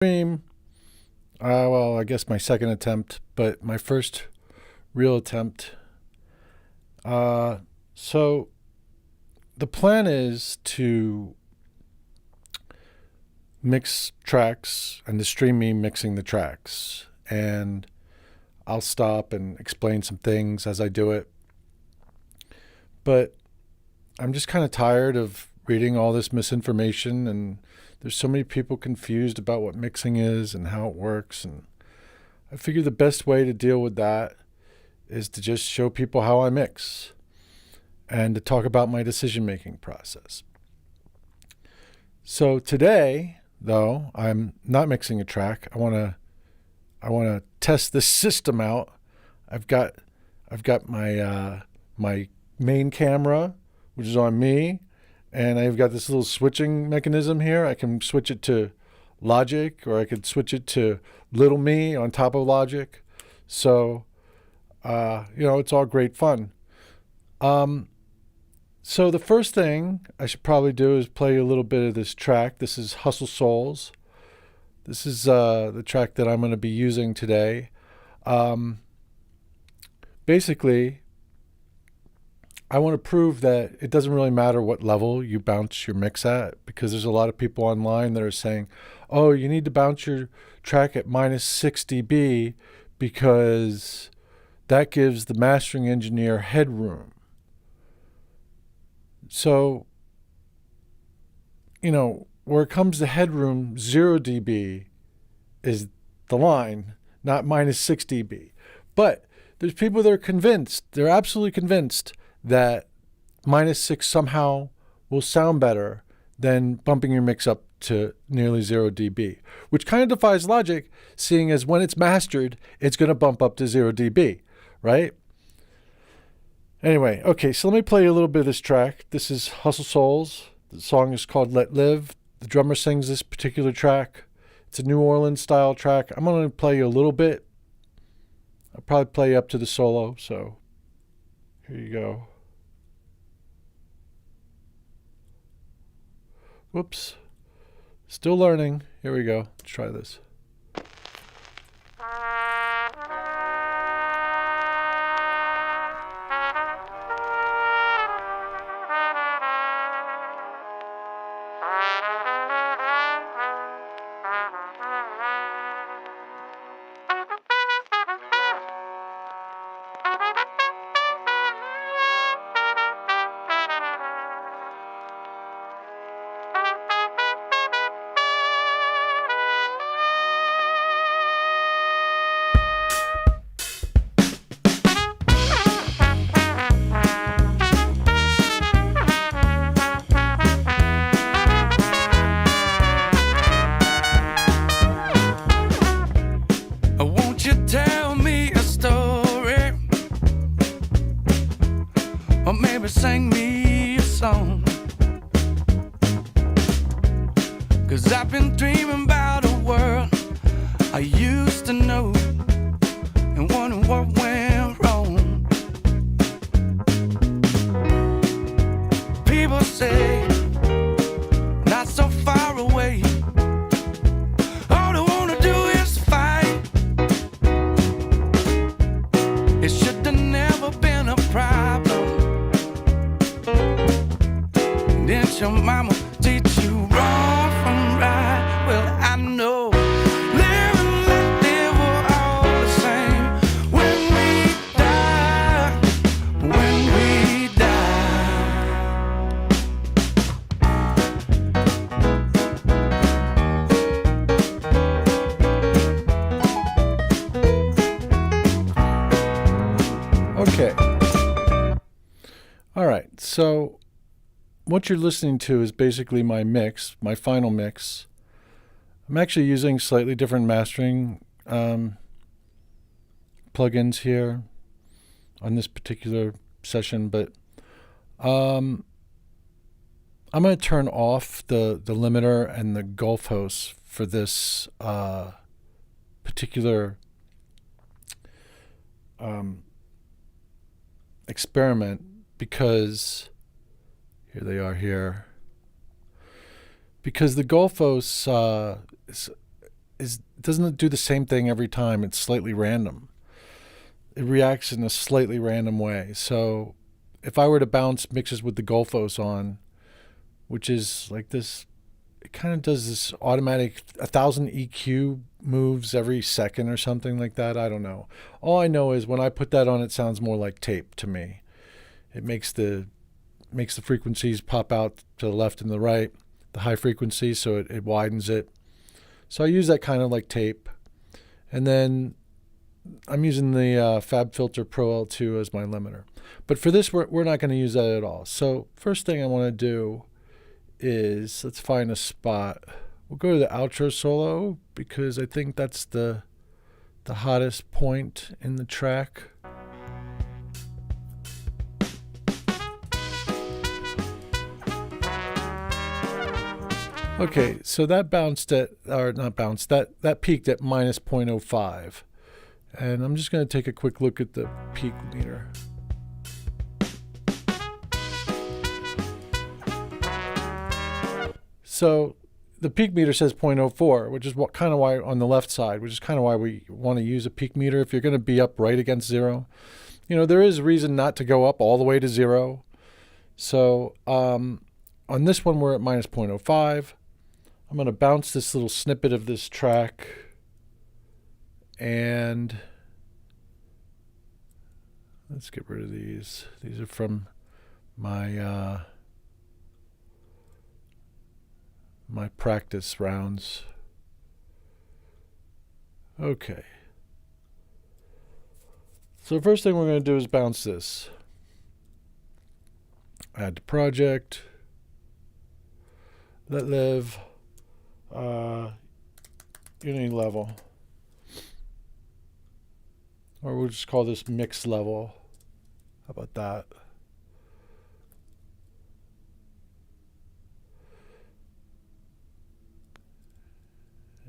Stream. Well, I guess my second attempt, but my first real attempt. So the plan is to mix tracks and to stream me mixing the tracks. And I'll stop and explain some things as I do it. But I'm just kind of tired of reading all this misinformation, and there's so many people confused about what mixing is and how it works. And I figure the best way to deal with that is to just show people how I mix and to talk about my decision-making process. So today, though, I'm not mixing a track. I want to test this system out. I've got my my main camera, which is on me, and I've got this little switching mechanism here. I can switch it to Logic, or I could switch it to little me on top of Logic. So, it's all great fun. So the first thing I should probably do is play a little bit of this track. This is Hustle Souls. This is the track that I'm going to be using today. Basically, I want to prove that it doesn't really matter what level you bounce your mix at, because there's a lot of people online that are saying, oh, you need to bounce your track at -6 dB because that gives the mastering engineer headroom. So, where it comes to headroom, 0 dB is the line, not -6 dB. But there's people that are convinced, they're absolutely convinced that -6 somehow will sound better than bumping your mix up to nearly 0 dB, which kind of defies logic, seeing as when it's mastered, it's going to bump up to 0 dB, right? Anyway, okay, so let me play you a little bit of this track. This is Hustle Souls. The song is called Let Live. The drummer sings this particular track. It's a New Orleans style track. I'm going to play you a little bit. I'll probably play you up to the solo, so here you go. Whoops. Still learning. Here we go. Let's try this. Or maybe sing me a song, 'cause I've been dreaming about a world I used to know and wondering what went wrong. People say not so far away, all they wanna do is fight. It should have never been a problem. Didn't your mama teach you wrong from right? Well, I know live and let live were all the same. When we die, Okay. All right. So what you're listening to is basically my mix, my final mix. I'm actually using slightly different mastering plugins here on this particular session, but I'm going to turn off the limiter and the gulf host for this particular experiment, because here they are here. Because the gulf hosts, doesn't do the same thing every time. It's slightly random. It reacts in a slightly random way. So if I were to bounce mixes with the Golfos on, which is like this, it kind of does this automatic 1,000 EQ moves every second or something like that. I don't know. All I know is when I put that on, it sounds more like tape to me. It makes the frequencies pop out to the left and the right, the high frequencies, so it widens it. So I use that kind of like tape. And then I'm using the FabFilter Pro L2 as my limiter. But for this, we're not going to use that at all. So first thing I want to do is, let's find a spot. We'll go to the outro solo because I think that's the hottest point in the track. Okay, so that bounced at, or not bounced, that peaked at minus 0.05. And I'm just going to take a quick look at the peak meter. So the peak meter says 0.04, which is what kind of why on the left side, which is kind of why we want to use a peak meter if you're going to be up right against zero. You know, there is reason not to go up all the way to zero. So on this one, we're at minus 0.05. I'm going to bounce this little snippet of this track, and let's get rid of these. These are from my my practice rounds. Okay. So the first thing we're going to do is bounce this. Add to project. Let live. Unity level. Or we'll just call this mix level. How about that?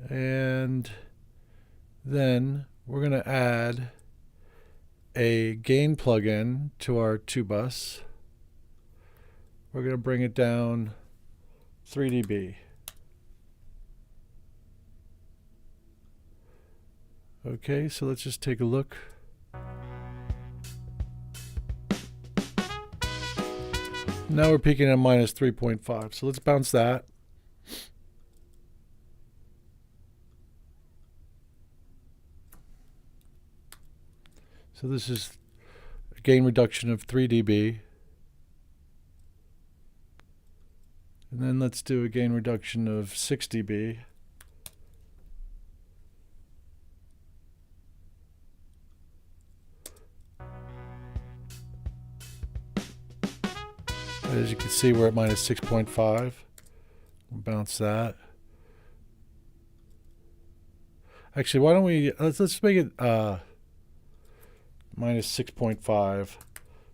And then we're going to add a gain plugin to our 2-bus. We're going to bring it down 3 dB. Okay, so let's just take a look. Now we're peaking at minus 3.5. So let's bounce that. So this is a gain reduction of 3 dB. And then let's do a gain reduction of 6 dB. As you can see, we're at minus 6.5. We'll bounce that. Actually, why don't we, let's make it minus 6.5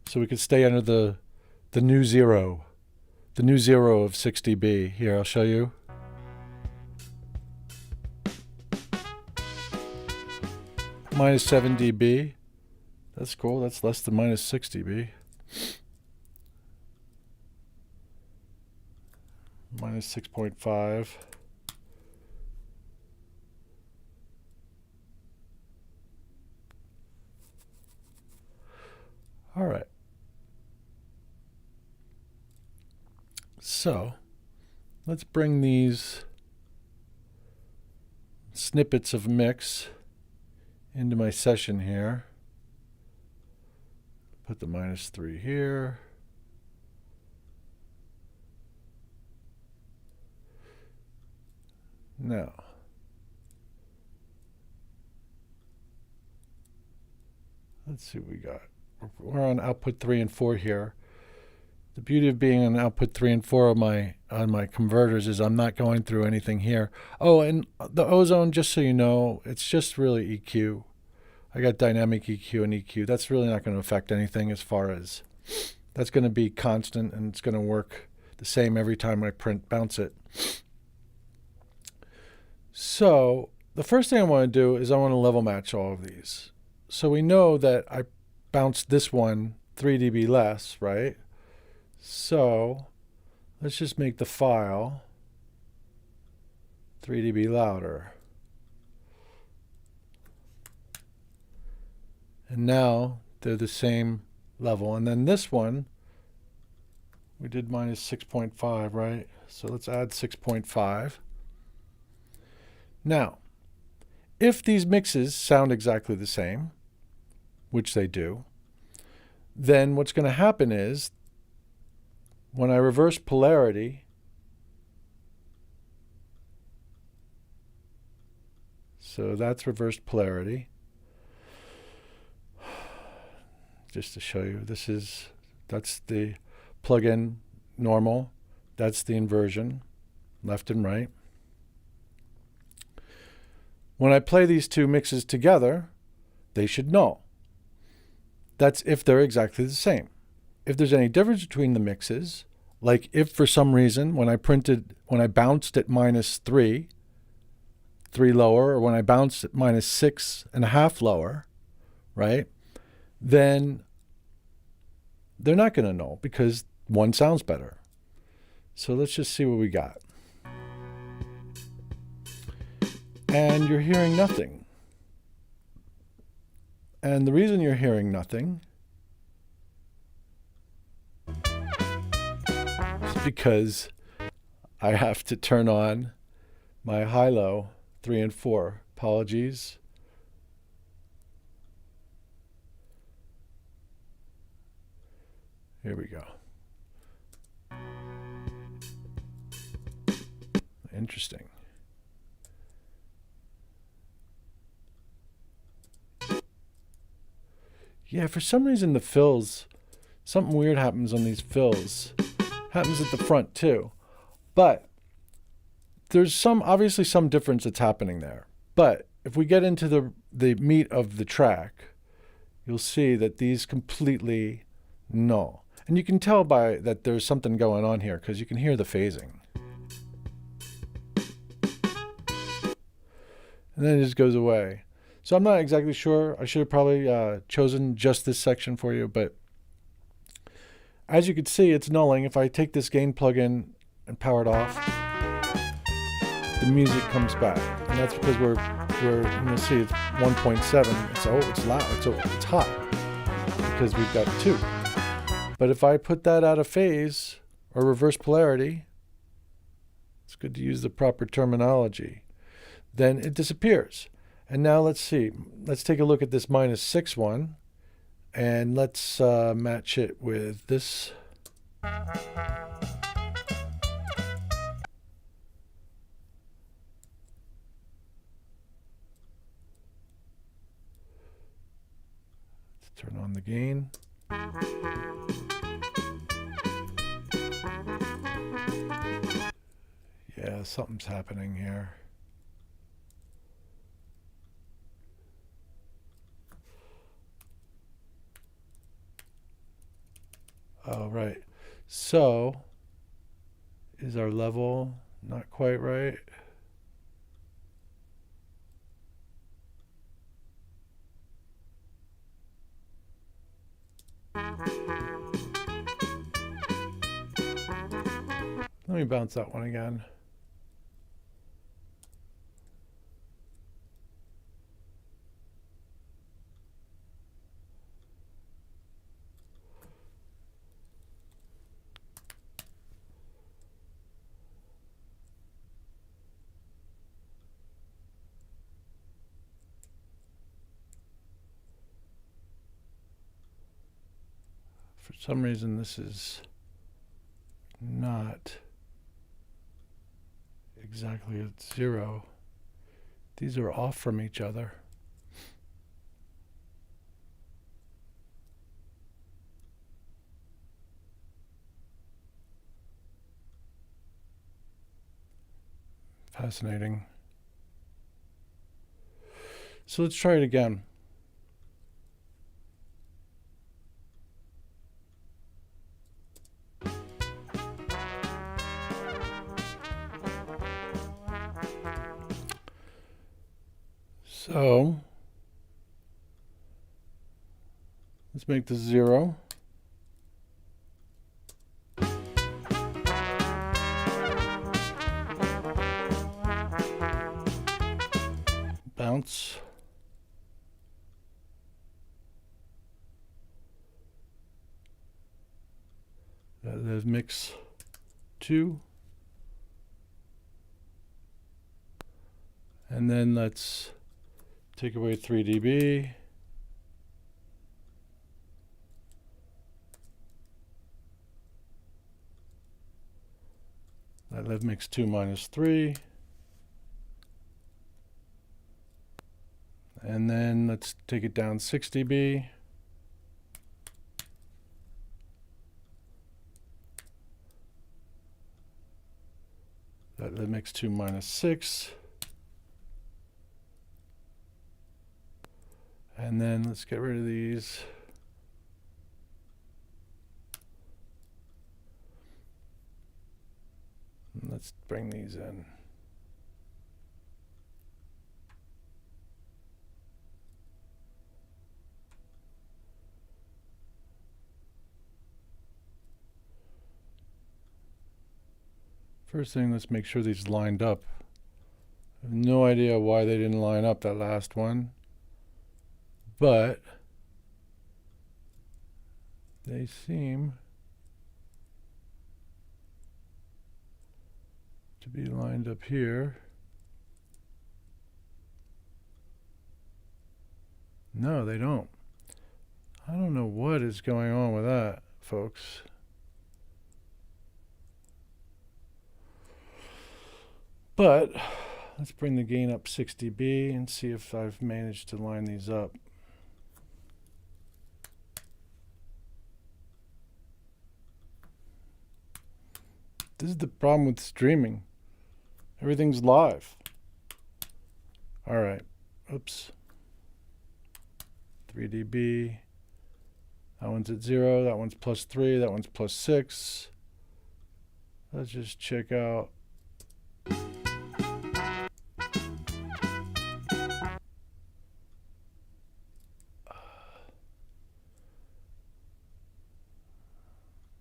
so we can stay under the new zero. The new zero of 6 dB. Here, I'll show you. Minus 7 dB. That's cool. That's less than minus 6 dB. Minus 6.5. All right. So let's bring these snippets of mix into my session here. Put the minus 3 here. Now, let's see what we got. We're on output 3 and 4 here. The beauty of being on output 3 and 4 of on my converters is I'm not going through anything here. Oh, and the ozone, just so you know, it's just really EQ. I got dynamic EQ and EQ. That's really not going to affect anything as far as that's going to be constant, and it's going to work the same every time I bounce it. So the first thing I want to do is I want to level match all of these. So we know that I bounced this one 3 dB less, right? So let's just make the file 3 dB louder. And now they're the same level. And then this one, we did minus 6.5, right? So let's add 6.5. Now, if these mixes sound exactly the same, which they do, then what's going to happen is when I reverse polarity, so that's reversed polarity. Just to show you, that's the plug-in normal, that's the inversion, left and right. When I play these two mixes together, they should null. That's if they're exactly the same. If there's any difference between the mixes, like if for some reason when I bounced at minus 3 lower, or when I bounced at minus 6.5 lower, right? Then they're not going to null because one sounds better. So let's just see what we got. And you're hearing nothing. And the reason you're hearing nothing is because I have to turn on my high-low 3 and 4. Apologies. Here we go. Interesting. Yeah, for some reason the fills, something weird happens on these fills. Happens at the front too. But there's obviously some difference that's happening there. But if we get into the meat of the track, you'll see that these completely null. And you can tell by that there's something going on here because you can hear the phasing. And then it just goes away. So I'm not exactly sure. I should have probably chosen just this section for you, but as you can see, it's nulling. If I take this gain plugin and power it off, the music comes back. And that's because you'll see it's 1.7. It's loud, it's hot, because we've got 2. But if I put that out of phase or reverse polarity, it's good to use the proper terminology, then it disappears. And now let's see. Let's take a look at this minus 6 one, and let's match it with this. Let's turn on the gain. Yeah, something's happening here. Oh, right. So, is our level not quite right? Let me bounce that one again. For some reason, this is not exactly at 0. These are off from each other. Fascinating. So let's try it again. So let's make this 0. Bounce. There's mix 2. And then let's take away 3 dB. Let mix 2 minus 3. And then let's take it down 6 dB. Let mix 2 minus 6. And then let's get rid of these. And let's bring these in. First thing, let's make sure these lined up. I have no idea why they didn't line up, that last one. But they seem to be lined up here. No, they don't. I don't know what is going on with that, folks. But let's bring the gain up 6 dB and see if I've managed to line these up. This is the problem with streaming. Everything's live. All right. Oops. 3 dB. That one's at 0. That one's plus 3. That one's plus 6. Let's just check out.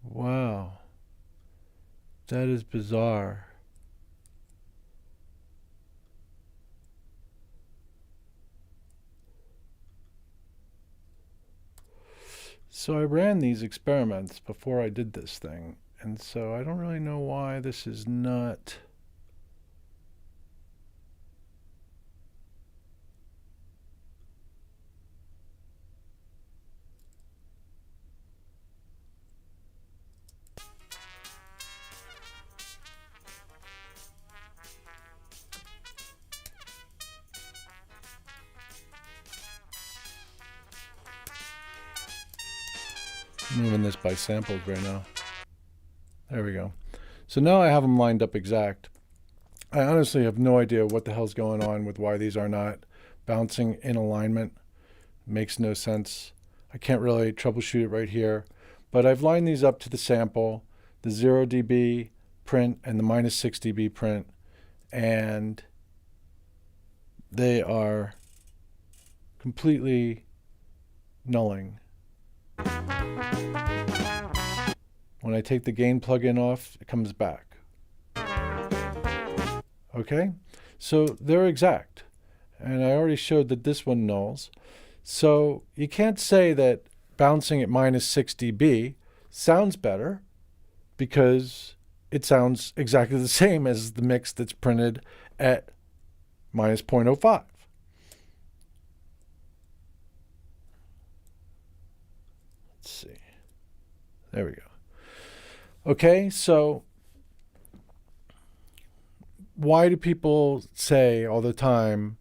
Wow. That is bizarre. So I ran these experiments before I did this thing, and so I don't really know why this is not moving this by samples right now. There we go. So now I have them lined up exact. I honestly have no idea what the hell's going on with why these are not bouncing in alignment. Makes no sense. I can't really troubleshoot it right here. But I've lined these up to the sample, the 0 dB print and the minus 6 dB print. And they are completely nulling. When I take the gain plugin off, it comes back. Okay, so they're exact. And I already showed that this one nulls. So you can't say that bouncing at minus 6 dB sounds better because it sounds exactly the same as the mix that's printed at minus 0.05. Let's see. There we go. Okay, so why do people say all the time,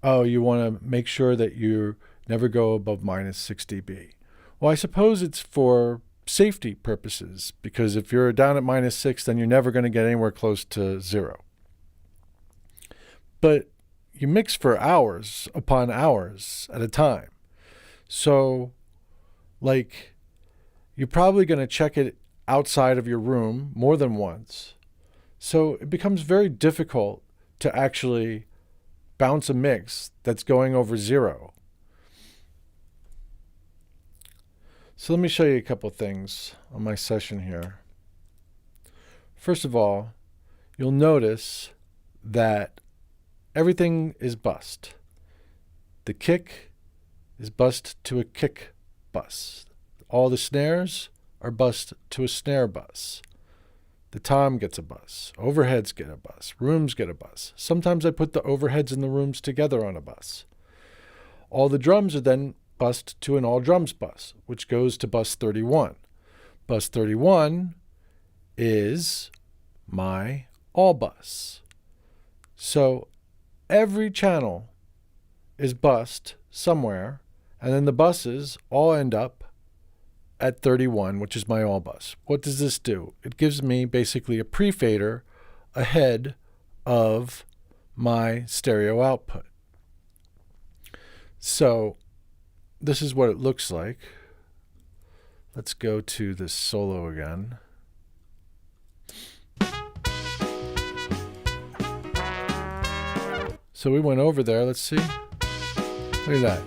oh, you want to make sure that you never go above minus 6 dB? Well, I suppose it's for safety purposes, because if you're down at minus 6, then you're never going to get anywhere close to 0. But you mix for hours upon hours at a time. So, like, you're probably going to check it outside of your room more than once. So it becomes very difficult to actually bounce a mix that's going over 0. So let me show you a couple things on my session here. First of all, you'll notice that everything is bust. The kick is bust to a kick bus. All the snares are bused to a snare bus. The tom gets a bus. Overheads get a bus. Rooms get a bus. Sometimes I put the overheads and the rooms together on a bus. All the drums are then bused to an all drums bus, which goes to bus 31. Bus 31 is my all bus. So every channel is bused somewhere, and then the buses all end up at 31, which is my all bus. What does this do? It gives me basically a pre-fader ahead of my stereo output. So this is what it looks like. Let's go to this solo again. So we went over there. Let's see. Look at that.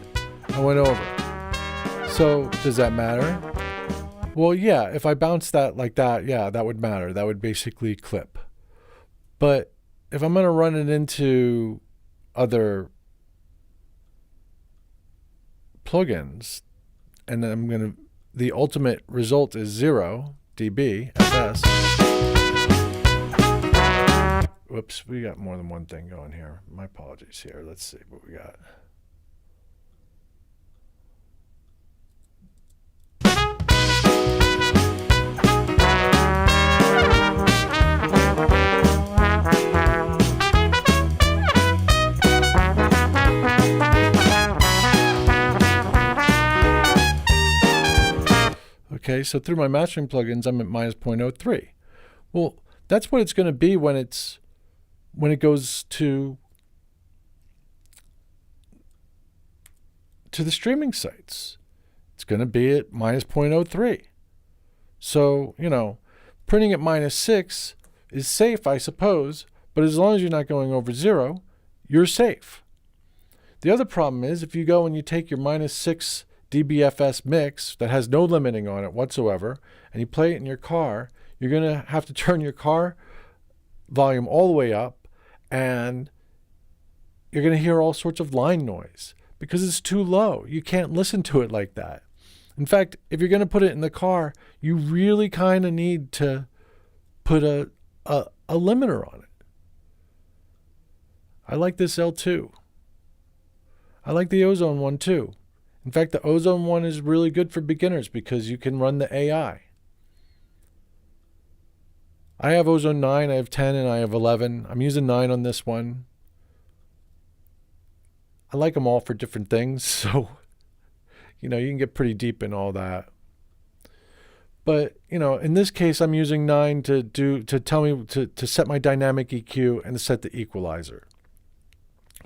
I went over. So does that matter? Well, yeah, if I bounce that like that, yeah, that would matter. That would basically clip. But if I'm going to run it into other plugins, and then the ultimate result is 0 dB FS. Whoops, we got more than one thing going here. My apologies here. Let's see what we got. Okay, so through my mastering plugins, I'm at minus 0.03. Well, that's what it's going to be when it goes to the streaming sites. It's going to be at minus 0.03. So, printing at minus 6 is safe, I suppose, but as long as you're not going over 0, you're safe. The other problem is if you go and you take your minus 6 dBFS mix that has no limiting on it whatsoever, and you play it in your car, you're going to have to turn your car volume all the way up, and you're going to hear all sorts of line noise because it's too low. You can't listen to it like that. In fact, if you're going to put it in the car, you really kind of need to put a limiter on it. I like this L2. I like the Ozone one too. In fact, the Ozone one is really good for beginners because you can run the AI. I have Ozone 9, I have 10, and I have 11. I'm using 9 on this one. I like them all for different things, so, you can get pretty deep in all that. But, in this case, I'm using 9 to tell me to set my dynamic EQ and to set the equalizer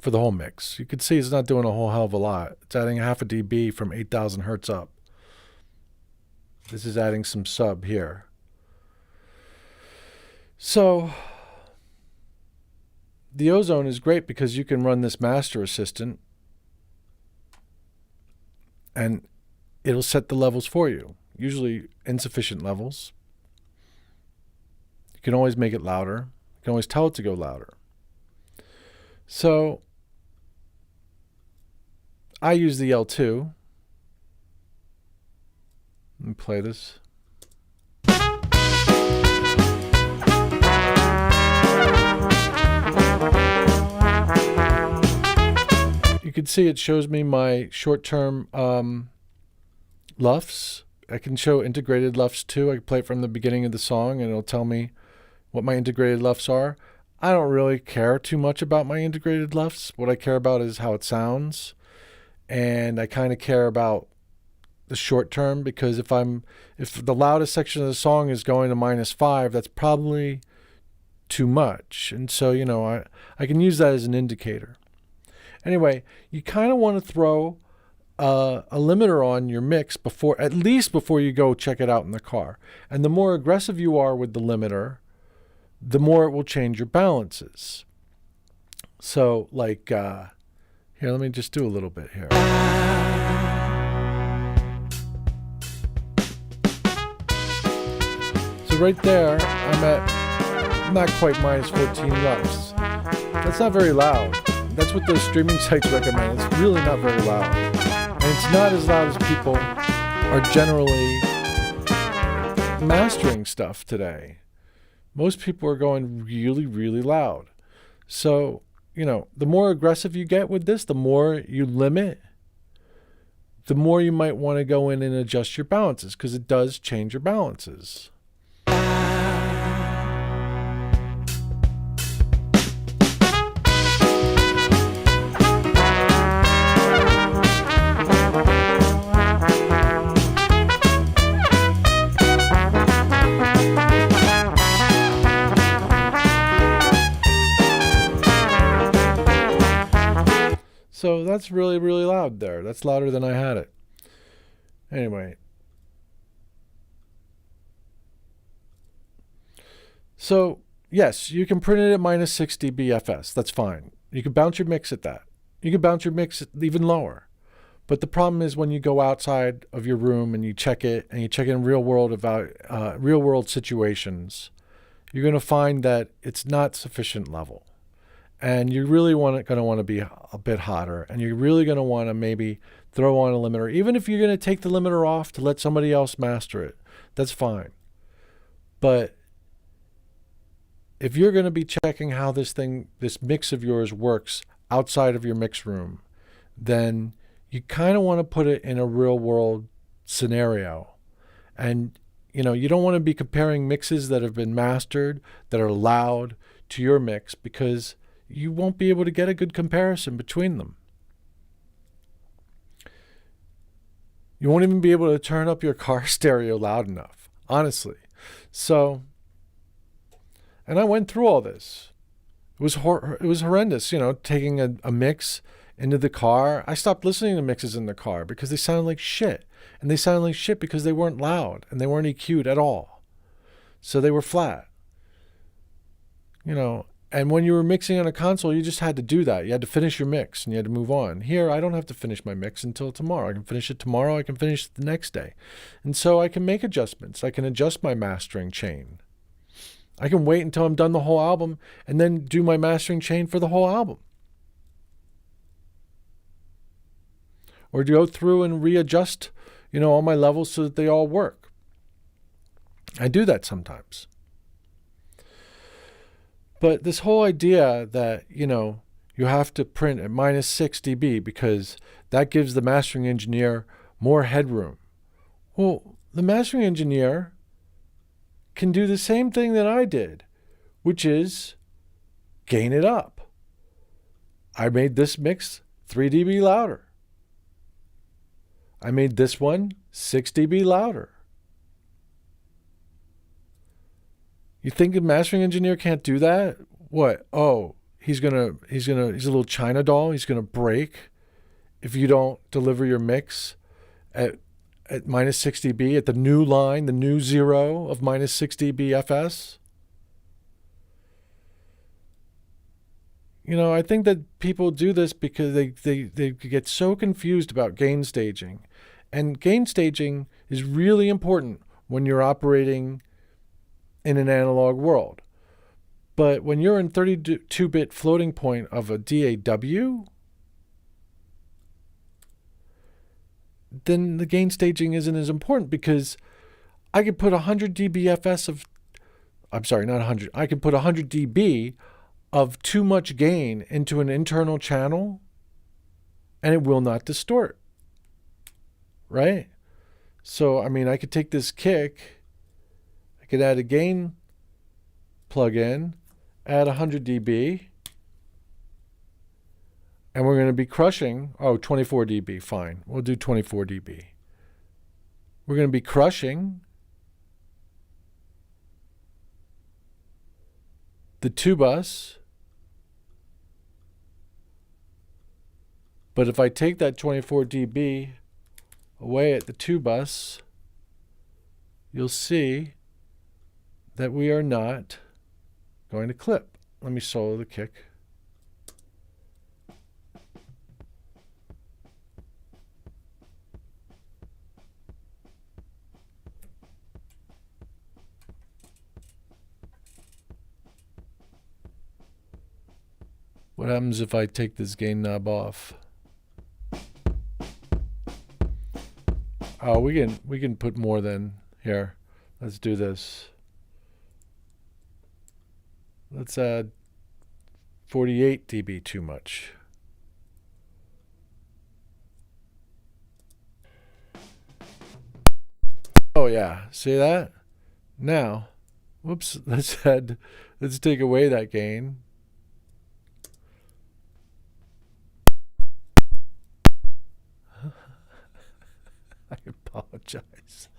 for the whole mix. You can see it's not doing a whole hell of a lot. It's adding half a dB from 8,000 hertz up. This is adding some sub here. So the Ozone is great because you can run this master assistant and it'll set the levels for you, usually insufficient levels. You can always make it louder. You can always tell it to go louder. So I use the L2. Let me play this. You can see it shows me my short-term LUFs. I can show integrated LUFs too. I can play it from the beginning of the song and it'll tell me what my integrated LUFs are. I don't really care too much about my integrated LUFs. What I care about is how it sounds. And I kind of care about the short term because if the loudest section of the song is going to -5, that's probably too much. And so, I can use that as an indicator. Anyway, you kind of want to throw a limiter on your mix at least before you go check it out in the car. And the more aggressive you are with the limiter, the more it will change your balances. So here, let me just do a little bit here. So right there, I'm at not quite -14 LUFs. That's not very loud. That's what those streaming sites recommend. It's really not very loud. And it's not as loud as people are generally mastering stuff today. Most people are going really, really loud. So, the more aggressive you get with this, the more you limit, the more you might want to go in and adjust your balances, because it does change your balances. So that's really, really loud there. That's louder than I had it. Anyway. So, yes, you can print it at minus 6 dB FS. That's fine. You can bounce your mix at that. You can bounce your mix even lower. But the problem is when you go outside of your room and you check it, and you check it in real world situations, you're going to find that it's not sufficient level. And you're really going to want to be a bit hotter, and you're really going to want to maybe throw on a limiter. Even if you're going to take the limiter off to let somebody else master it, that's fine. But if you're going to be checking how this mix of yours works outside of your mix room, then you kind of want to put it in a real world scenario. And, you don't want to be comparing mixes that have been mastered, that are loud, to your mix, because you won't be able to get a good comparison between them. You won't even be able to turn up your car stereo loud enough, honestly. So, and I went through all this. It was horrendous, taking a mix into the car. I stopped listening to mixes in the car because they sounded like shit. And they sounded like shit because they weren't loud and they weren't EQ'd at all. So they were flat. And when you were mixing on a console, you just had to do that. You had to finish your mix and you had to move on. Here, I don't have to finish my mix until tomorrow. I can finish it tomorrow. I can finish it the next day. And so I can make adjustments. I can adjust my mastering chain. I can wait until I'm done the whole album and then do my mastering chain for the whole album. Or go through and readjust, all my levels so that they all work. I do that sometimes. But this whole idea that, you have to print at minus 6 dB because that gives the mastering engineer more headroom. Well, the mastering engineer can do the same thing that I did, which is gain it up. I made this mix 3 dB louder. I made this one 6 dB louder. You think a mastering engineer can't do that? What? Oh, he's a little China doll. He's gonna break if you don't deliver your mix at minus 6 dB at the new line, the new 0 of minus 6 dB FS. I think that people do this because they get so confused about gain staging. And gain staging is really important when you're operating in an analog world. But when you're in 32-bit floating point of a DAW, then the gain staging isn't as important because I could put 100 dBFS I could put 100 dB of too much gain into an internal channel and it will not distort. Right? So, I could take this kick, I could add a gain plug-in, add 100 dB, and we're going to be crushing, 24 dB, fine. We'll do 24 dB. We're going to be crushing the 2-bus, but if I take that 24 dB away at the 2-bus, you'll see that we are not going to clip. Let me solo the kick. What happens if I take this gain knob off? Oh, we can put more than here. Let's do this. Let's add 48 dB too much. Oh yeah, see that? Now, whoops, let's take away that gain. I apologize.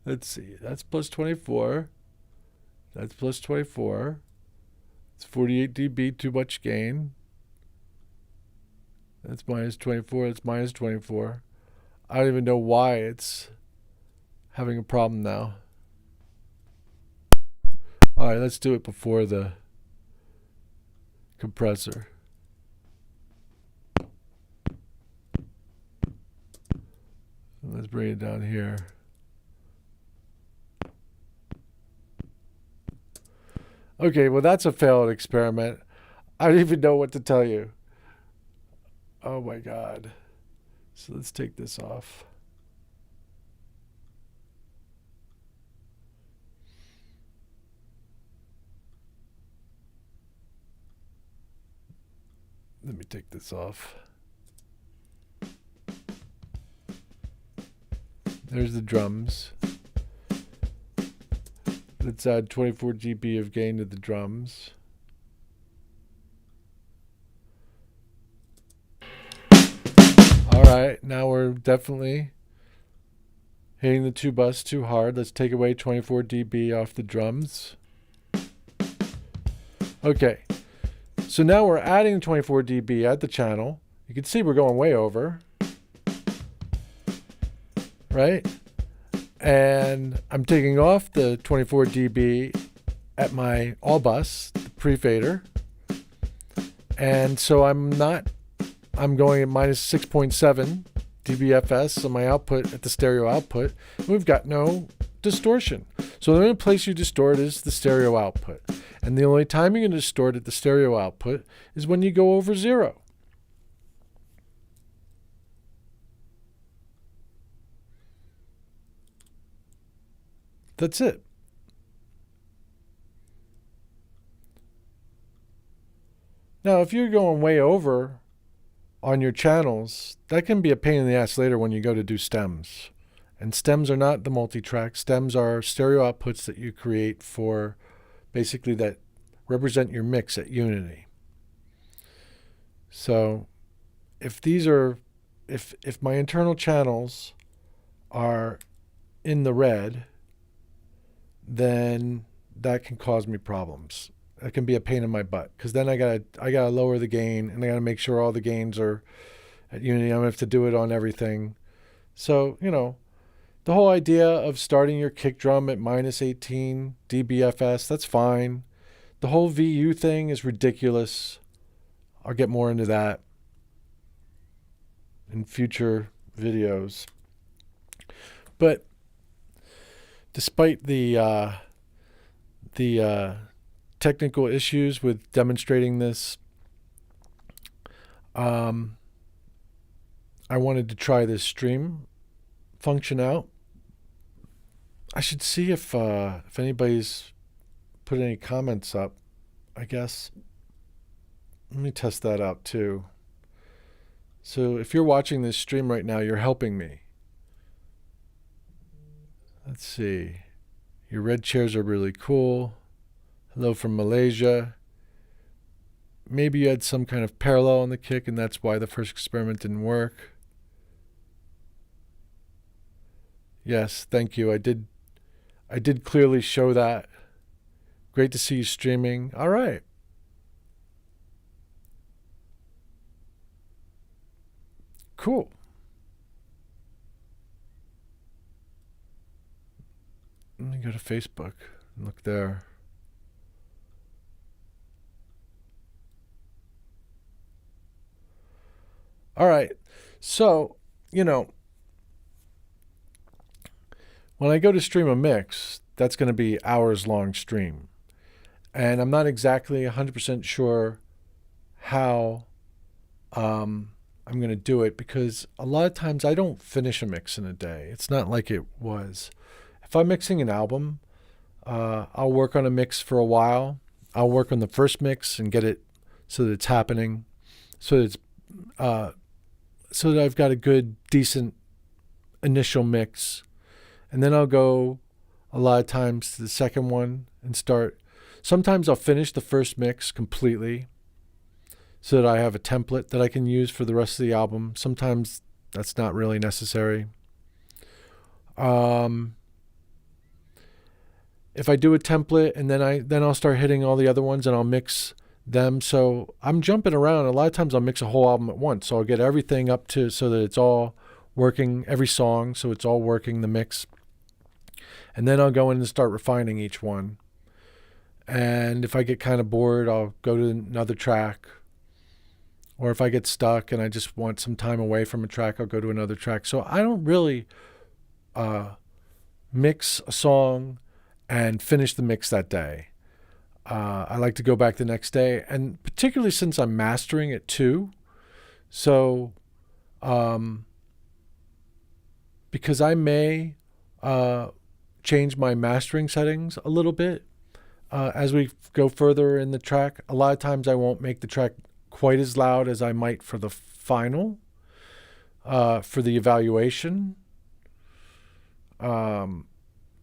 Let's see. That's plus 24. That's plus 24. It's 48 dB, too much gain. That's minus 24. That's minus 24. I don't even know why it's having a problem now. All right, let's do it before the compressor. Let's bring it down here. Okay, well, that's a failed experiment. I don't even know what to tell you. Oh my God. So let's take this off. Let me take this off. There's the drums. Let's add 24 dB of gain to the drums. All right, now we're definitely hitting the two bus too hard. Let's take away 24 dB off the drums. Okay, so now we're adding 24 dB at the channel. You can see we're going way over, right? And I'm taking off the 24 dB at my all bus, the pre-fader. And so I'm going at minus 6.7 dBFS on my output at the stereo output. We've got no distortion. So the only place you distort is the stereo output. And the only time you're going to distort at the stereo output is when you go over 0. That's it. Now, if you're going way over on your channels, that can be a pain in the ass later when you go to do stems. And stems are not the multi-track. Stems are stereo outputs that you create for basically that represent your mix at Unity. So if my internal channels are in the red, then that can cause me problems. It can be a pain in my butt because then I gotta lower the gain and I gotta make sure all the gains are at Unity. I'm gonna have to do it on everything. So the whole idea of starting your kick drum at minus 18 dBFS, that's fine. The whole VU thing is ridiculous. I'll get more into that in future videos. But despite the technical issues with demonstrating this, I wanted to try this stream function out. I should see if anybody's put any comments up, I guess. Let me test that out too. So if you're watching this stream right now, you're helping me. Let's see. Your red chairs are really cool. Hello from Malaysia. Maybe you had some kind of parallel on the kick and that's why the first experiment didn't work. Yes, thank you. I did clearly show that. Great to see you streaming. All right. Cool. Let me go to Facebook and look there. All right. So, when I go to stream a mix, that's going to be hours long stream. And I'm not exactly 100% sure how I'm going to do it because a lot of times I don't finish a mix in a day. It's not like it was. If I'm mixing an album, I'll work on a mix for a while. I'll work on the first mix and get it so that it's happening, so that it's so that I've got a good, decent initial mix, and then I'll go a lot of times to the second one and start. Sometimes I'll finish the first mix completely so that I have a template that I can use for the rest of the album. Sometimes that's not really necessary. If I do a template and then I'll start hitting all the other ones and I'll mix them. So I'm jumping around. A lot of times I'll mix a whole album at once. So I'll get everything up to so that it's all working, every song, so it's all working the mix. And then I'll go in and start refining each one. And if I get kind of bored, I'll go to another track. Or if I get stuck and I just want some time away from a track, I'll go to another track. So I don't really mix a song and finish the mix that day. I like to go back the next day, and particularly since I'm mastering it too. So, because I may change my mastering settings a little bit as we go further in the track. A lot of times I won't make the track quite as loud as I might for the final, for the evaluation.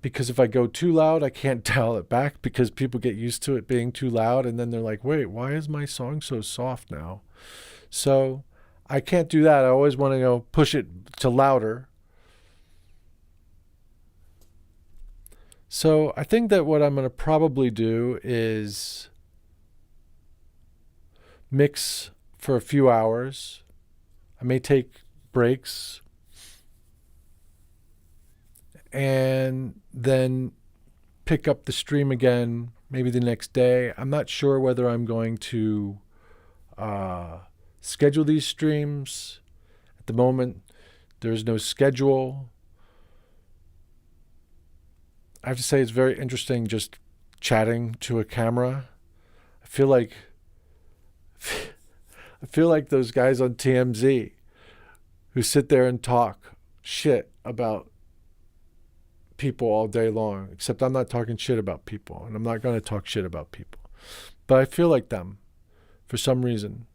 Because if I go too loud, I can't dial it back because people get used to it being too loud. And then they're like, wait, why is my song so soft now? So I can't do that. I always want to go push it to louder. So I think that what I'm going to probably do is mix for a few hours. I may take breaks and then pick up the stream again maybe the next day. I'm not sure whether I'm going to schedule these streams. At the moment, there's no schedule. I have to say it's very interesting just chatting to a camera. I feel like those guys on TMZ who sit there and talk shit about people all day long, except I'm not talking shit about people, and I'm not going to talk shit about people. But I feel like them for some reason.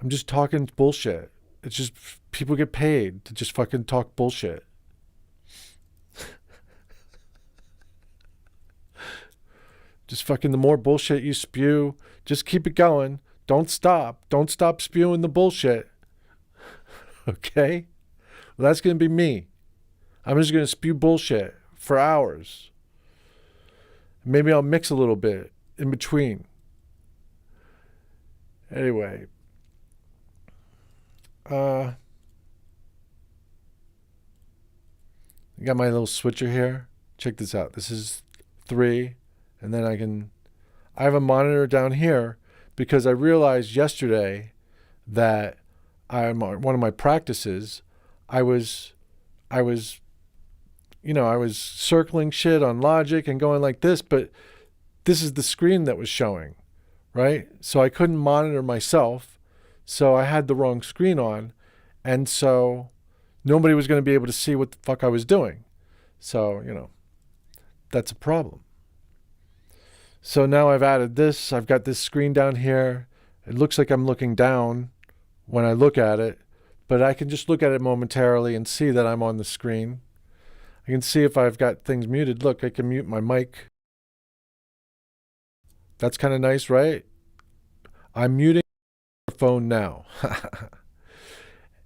I'm just talking bullshit. It's just people get paid to just fucking talk bullshit. Just fucking the more bullshit you spew, just keep it going. Don't stop. Don't stop spewing the bullshit. Okay? Well, that's going to be me. I'm just going to spew bullshit for hours. Maybe I'll mix a little bit in between. Anyway. I got my little switcher here. Check this out. This is 3. And then I have a monitor down here because I realized yesterday that one of my practices, I was circling shit on Logic and going like this, but this is the screen that was showing, right? So I couldn't monitor myself. So I had the wrong screen on. And so nobody was going to be able to see what the fuck I was doing. So, that's a problem. So now I've added this. I've got this screen down here. It looks like I'm looking down when I look at it, but I can just look at it momentarily and see that I'm on the screen. I can see if I've got things muted. Look, I can mute my mic. That's kind of nice, right? I'm muting my phone now.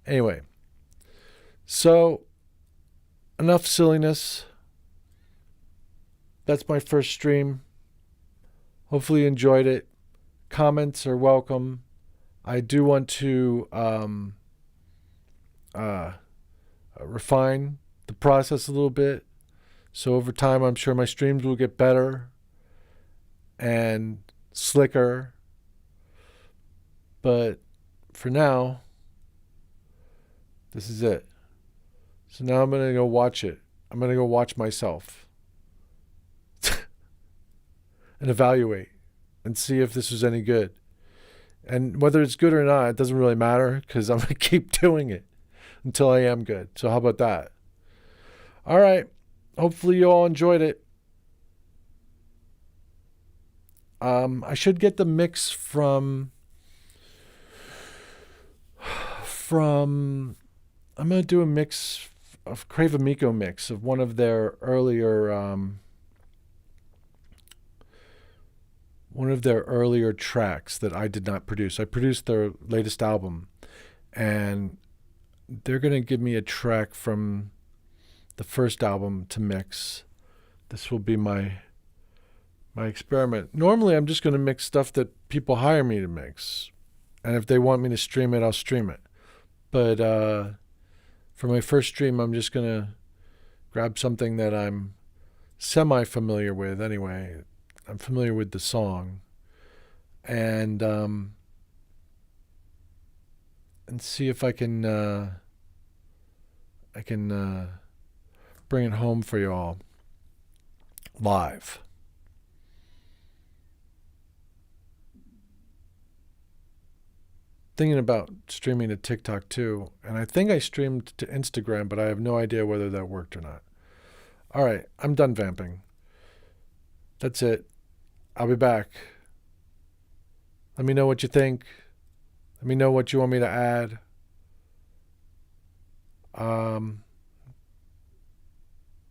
Anyway, so enough silliness. That's my first stream. Hopefully you enjoyed it. Comments are welcome. I do want to refine the process a little bit. So over time, I'm sure my streams will get better and slicker. But for now, this is it. So now I'm going to go watch it. I'm going to go watch myself and evaluate and see if this was any good. And whether it's good or not, it doesn't really matter because I'm going to keep doing it until I am good. So how about that? All right. Hopefully you all enjoyed it. I should get the mix from I'm gonna do a mix of Crave Amico mix of one of their earlier tracks that I did not produce. I produced their latest album, and they're gonna give me a track from the first album to mix. This will be my experiment. Normally, I'm just gonna mix stuff that people hire me to mix, and if they want me to stream it, I'll stream it. But for my first stream, I'm just gonna grab something that I'm semi-familiar with anyway. I'm familiar with the song, and see if I can bring it home for you all live. Thinking about streaming to TikTok too, and I think I streamed to Instagram, but I have no idea whether that worked or not. All right, I'm done vamping. That's it. I'll be back. Let me know what you think. Let me know what you want me to add.